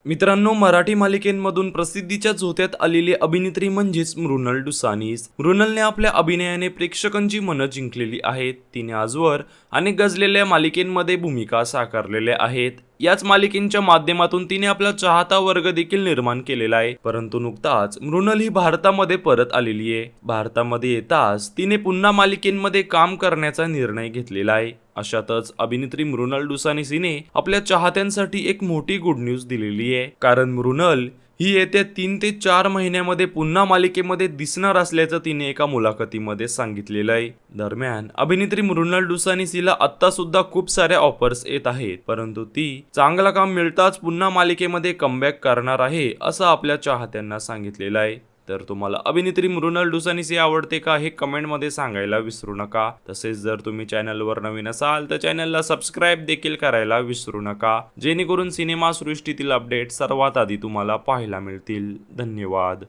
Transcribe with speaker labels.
Speaker 1: मित्रांनो, मराठी मालिकेंमधून प्रसिद्धीच्या झोत्यात आलेली अभिनेत्री म्हणजेच मृणाल दुसानीस. मृणालने आपल्या अभिनयाने प्रेक्षकांची मनं जिंकलेली आहेत. तिने आजवर अनेक गाजलेल्या मालिकेंमध्ये भूमिका साकारलेल्या आहेत. याच मालिकेंच्या माध्यमातून तिने आपला चाहता वर्ग देखील निर्माण केलेला आहे. परंतु नुकताच मृणाल ही भारतामध्ये परत आलेली आहे. भारतामध्ये येताच तिने पुन्हा मालिकेंमध्ये काम करण्याचा निर्णय घेतलेला आहे. अशातच अभिनेत्री मृणाल दुसानीस हिने आपल्या चाहत्यांसाठी एक मोठी गुड न्यूज दिलेली आहे. कारण मृणाल ही येत्या 3 ते 4 महिन्यामध्ये पुन्हा मालिकेमध्ये दिसणार असल्याचं तिने एका मुलाखतीमध्ये सांगितलेलं आहे. दरम्यान अभिनेत्री मृणाल दुसानीस हिला आता सुद्धा खूप साऱ्या ऑफर्स येत आहेत, परंतु ती चांगलं काम मिळताच पुन्हा मालिकेमध्ये कमबॅक करणार आहे असं आपल्या चाहत्यांना सांगितलेलं आहे. तर तुम्हाला अभिनेत्री मृणाल दुसानीस ही आवडते का हे कमेंटमध्ये सांगायला विसरू नका. तसेच जर तुम्ही चॅनलवर नवीन असाल तर चॅनलला सबस्क्राईब देखील करायला विसरू नका, जेणेकरून सिनेमा सृष्टीतील अपडेट सर्वात आधी तुम्हाला पाहायला मिळतील. धन्यवाद.